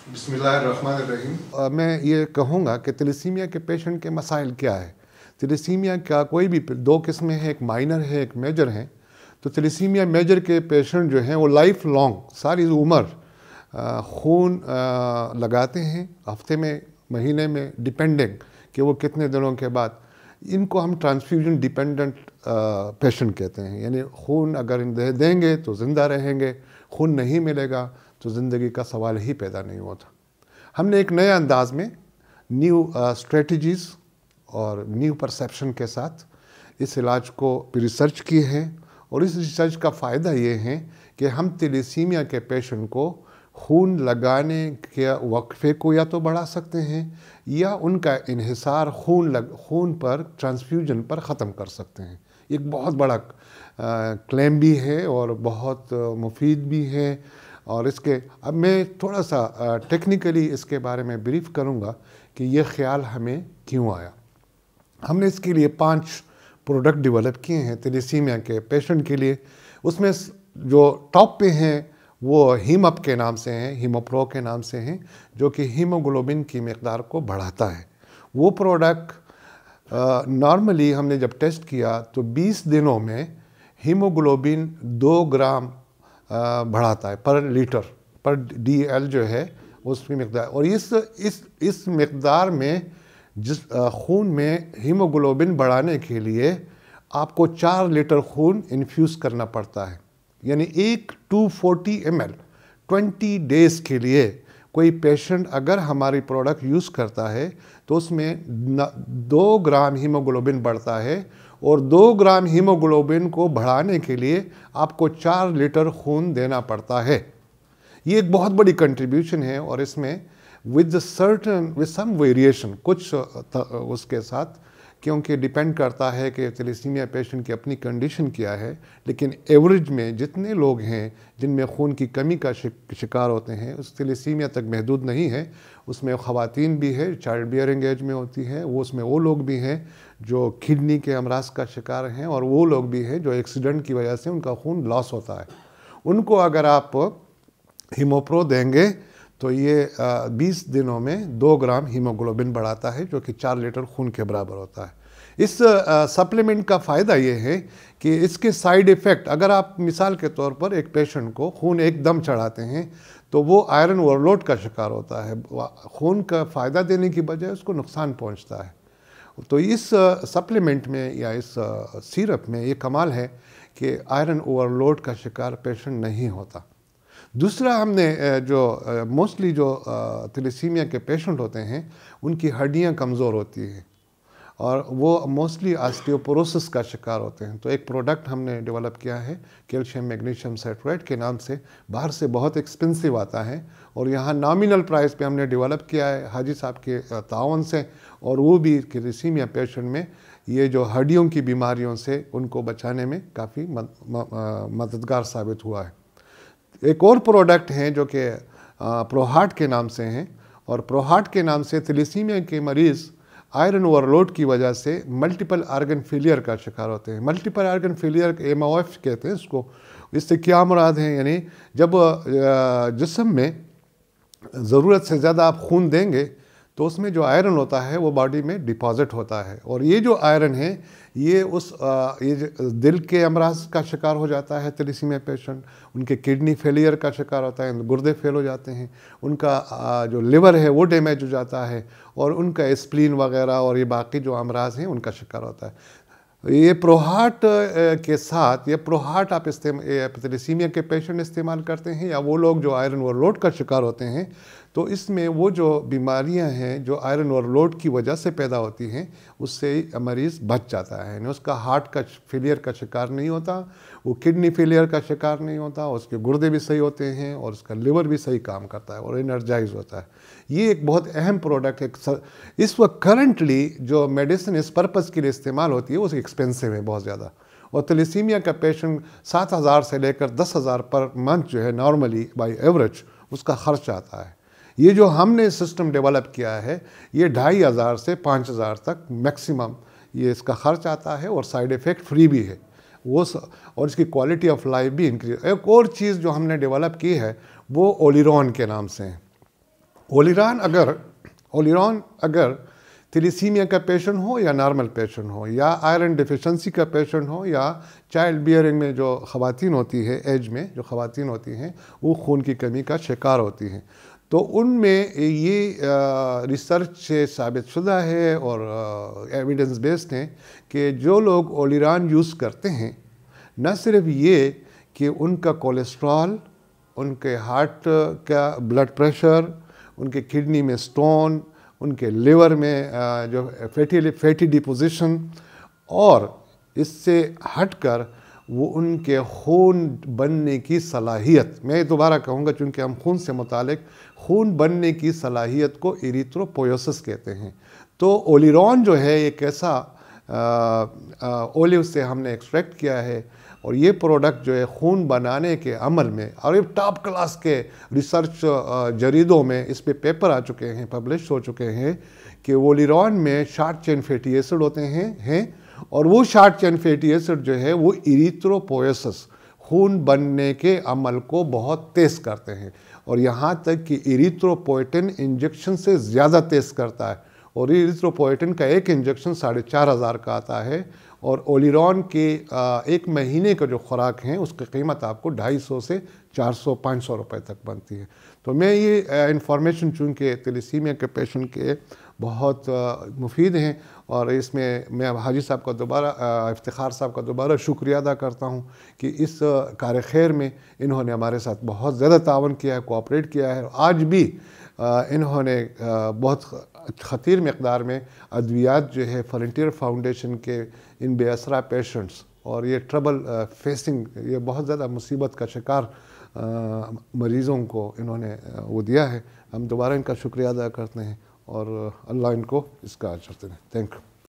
बिस्मिल्लाहिर्रहमानिर्रहीम। मैं ये कहूँगा कि थैलेसीमिया के पेशेंट के मसाइल क्या है। थैलेसीमिया का कोई भी दो किस्में हैं, एक माइनर है एक मेजर है। तो थैलेसीमिया मेजर के पेशेंट जो हैं वो लाइफ लॉन्ग सारी उम्र खून लगाते हैं, हफ्ते में महीने में डिपेंडिंग कि वो कितने दिनों के बाद। इनको हम ट्रांसफ्यूजन डिपेंडेंट पेशेंट कहते हैं, यानी खून अगर देंगे तो ज़िंदा रहेंगे, खून नहीं मिलेगा तो ज़िंदगी का सवाल ही पैदा नहीं होता। हमने एक नए अंदाज में न्यू स्ट्रेटजीज़ और न्यू परसेप्शन के साथ इस इलाज को रिसर्च की है, और इस रिसर्च का फ़ायदा ये है कि हम थैलेसीमिया के पेशेंट को खून लगाने के वक्फे को या तो बढ़ा सकते हैं या उनका इन्हिसार खून पर ट्रांसफ्यूजन पर ख़त्म कर सकते हैं। एक बहुत बड़ा क्लेम भी है और बहुत मुफीद भी है। और इसके अब मैं थोड़ा सा टेक्निकली इसके बारे में ब्रीफ करूंगा कि ये ख्याल हमें क्यों आया। हमने इसके लिए 5 प्रोडक्ट डेवलप किए हैं थैलेसीमिया के पेशेंट के लिए। उसमें जो टॉप पे हैं वो हीमअप के नाम से हैं, हीमोप्रो के नाम से हैं, जो कि हीमोग्लोबिन की मकदार को बढ़ाता है। वो प्रोडक्ट नॉर्मली हमने जब टेस्ट किया तो 20 दिनों में हीमोग्लोबिन 2 ग्राम बढ़ाता है पर लीटर, पर DL जो है उसकी मकदार। और इस मकदार में जिस खून में हीमोग्लोबिन बढ़ाने के लिए आपको 4 लीटर खून इन्फ्यूज़ करना पड़ता है, यानी 240 ml 20 डेज़ के लिए। कोई पेशेंट अगर हमारी प्रोडक्ट यूज़ करता है तो उसमें 2 ग्राम हीमोग्लोबिन बढ़ता है, और 2 ग्राम हीमोग्लोबिन को बढ़ाने के लिए आपको 4 लीटर खून देना पड़ता है। ये एक बहुत बड़ी कंट्रीब्यूशन है, और इसमें विद सम वेरिएशन कुछ उसके साथ, क्योंकि डिपेंड करता है कि थैलेसीमिया पेशेंट की अपनी कंडीशन क्या है। लेकिन एवरेज में जितने लोग हैं जिनमें खून की कमी का शिकार होते हैं, उस थैलेसीमिया तक महदूद नहीं है। उसमें ख़वातीन भी है, चाइल्ड बियरिंग एज में होती है, उसमें वो लोग भी हैं जो किडनी के अमराज का शिकार हैं, और वो लोग भी हैं जो एक्सीडेंट की वजह से उनका खून लॉस होता है। उनको अगर आप हीमोप्रो देंगे तो ये 20 दिनों में 2 ग्राम हीमोग्लोबिन बढ़ाता है, जो कि 4 लीटर खून के बराबर होता है। इस सप्लीमेंट का फ़ायदा ये है कि इसके साइड इफ़ेक्ट, अगर आप मिसाल के तौर पर एक पेशेंट को खून एकदम चढ़ाते हैं तो वो आयरन ओवरलोड का शिकार होता है। खून का फ़ायदा देने की बजाय उसको नुकसान पहुंचता है। तो इस सप्लीमेंट में या इस सिरप में ये कमाल है कि आयरन ओवरलोड का शिकार पेशेंट नहीं होता। दूसरा, हमने जो मोस्टली जो थैलेसीमिया के पेशेंट होते हैं उनकी हड्डियां कमज़ोर होती हैं और वो मोस्टली ऑस्टियोपोरोसिस का शिकार होते हैं। तो एक प्रोडक्ट हमने डेवलप किया है कैल्शियम मैग्नीशियम साइट्रेट के नाम से। बाहर से बहुत एक्सपेंसिव आता है और यहाँ नॉमिनल प्राइस पे हमने डेवलप किया है हाजी साहब के ताउन से, और वो भी थैलेसीमिया पेशेंट में ये जो हड्डियों की बीमारियों से उनको बचाने में काफ़ी मददगार साबित हुआ है। एक और प्रोडक्ट हैं जो कि प्रोहार्ट के नाम से हैं, और प्रोहार्ट के नाम से थैलेसीमिया के मरीज़ आयरन ओवरलोड की वजह से मल्टीपल आर्गन फेलियर का शिकार होते हैं। मल्टीपल आर्गन फेलियर MOF कहते हैं इसको। इससे क्या मुराद है, यानी जब जिस्म में ज़रूरत से ज़्यादा आप खून देंगे तो उसमें जो आयरन होता है वो बॉडी में डिपॉजिट होता है, और ये जो आयरन है ये दिल के अमराज का शिकार हो जाता है थैलेसीमिया पेशेंट। उनके किडनी फेलियर का शिकार होता है, गुर्दे फेल हो जाते हैं, उनका जो लिवर है वो डैमेज हो जाता है, और उनका स्प्लीन वगैरह और ये बाकी जो अमराज हैं उनका शिकार होता है। ये प्रोहार्ट के साथ, ये प्रोहार्ट आप थैलेसीमिया के पेशेंट इस्तेमाल करते हैं या वो लोग जो आयरन ओवरलोड का शिकार होते हैं, तो इसमें वो जो बीमारियां हैं जो आयरन ओवरलोड की वजह से पैदा होती हैं उससे मरीज़ बच जाता है। उसका हार्ट का फेलियर का शिकार नहीं होता, वो किडनी फेलियर का शिकार नहीं होता, उसके गुर्दे भी सही होते हैं और उसका लिवर भी सही काम करता है और एनर्जाइज होता है। ये एक बहुत अहम प्रोडक्ट है। इस वक्त करंटली जो मेडिसिन इस पर्पज़ के लिए इस्तेमाल होती है वो एक्सपेंसिव है बहुत ज़्यादा, और थैलेसीमिया का पेशेंट 7,000 से लेकर 10,000 पर मंथ जो है नॉर्मली बाई एवरेज उसका खर्च आता है। ये जो हमने सिस्टम डेवलप किया है ये 2,500 से 5,000 तक मैक्सिमम ये इसका खर्च आता है, और साइड इफ़ेक्ट फ्री भी है वो और इसकी क्वालिटी ऑफ लाइफ भी इंक्रीज। एक और चीज़ जो हमने डेवलप की है वो ओलिरॉन के नाम से है। اولیران اگر تھیلیسیمیا کا پیشنٹ ہو یا نارمل پیشنٹ ہو یا آئرن ڈیفیشنسی کا پیشنٹ ہو یا چائلڈ بیئرنگ میں جو خواتین ہوتی ہے، ایج میں جو خواتین ہوتی ہیں وہ خون کی کمی کا شکار ہوتی ہیں، تو ان میں یہ ریسرچ سے ثابت شدہ ہے اور ایویڈنس بیسڈ ہیں کہ جو لوگ اولیران یوز کرتے ہیں، نہ صرف یہ کہ ان کا کولیسٹرول، ان کے ہارٹ کا بلڈ پریشر، ان کے کڈنی میں سٹون، ان کے لیور میں جو فیٹی ڈیپوزیشن، اور اس سے ہٹ کر وہ ان کے خون بننے کی صلاحیت، میں دوبارہ کہوں گا چونکہ ہم خون سے متعلق، خون بننے کی صلاحیت کو ایریتھروپوئیسس کہتے ہیں۔ تو اولیران جو ہے ایک ایسا اولیو سے ہم نے ایکسٹریکٹ کیا ہے، اور یہ پروڈکٹ جو ہے خون بنانے کے عمل میں، اور یہ ٹاپ کلاس کے ریسرچ جریدوں میں اس پہ پیپر آ چکے ہیں، پبلش ہو چکے ہیں کہ اولیران میں شارٹ چین فیٹی ایسڈ ہوتے ہیں اور وہ شارٹ چین فیٹی ایسڈ جو ہے وہ ایریتھروپوئیسس، خون بننے کے عمل کو بہت تیز کرتے ہیں، اور یہاں تک کہ ایریتھروپوئٹن انجیکشن سے زیادہ تیز کرتا ہے، اور ایریتھروپوئٹن کا ایک انجیکشن 4,500 کا آتا ہے، اور اولیران کے ایک مہینے کا جو خوراک ہیں اس کی قیمت آپ کو 250 سے 400-500 روپے تک بنتی ہے۔ تو میں یہ انفارمیشن چونکہ تھیلیسیمیا کے پیشنٹ کے بہت مفید ہیں، اور اس میں میں حاجی صاحب کا دوبارہ، افتخار صاحب کا دوبارہ شکریہ ادا کرتا ہوں کہ اس کار خیر میں انہوں نے ہمارے ساتھ بہت زیادہ تعاون کیا ہے، کوآپریٹ کیا ہے، اور آج بھی انہوں نے بہت خطیر مقدار میں ادویات جو ہے والنٹیئر فاؤنڈیشن کے ان بے اسرا پیشنٹس، اور یہ ٹربل فیسنگ، یہ بہت زیادہ مصیبت کا شکار مریضوں کو انہوں نے وہ دیا ہے۔ ہم دوبارہ ان کا شکریہ ادا کرتے ہیں، اور اللہ ان کو اس کا اجر دے۔ Thank you.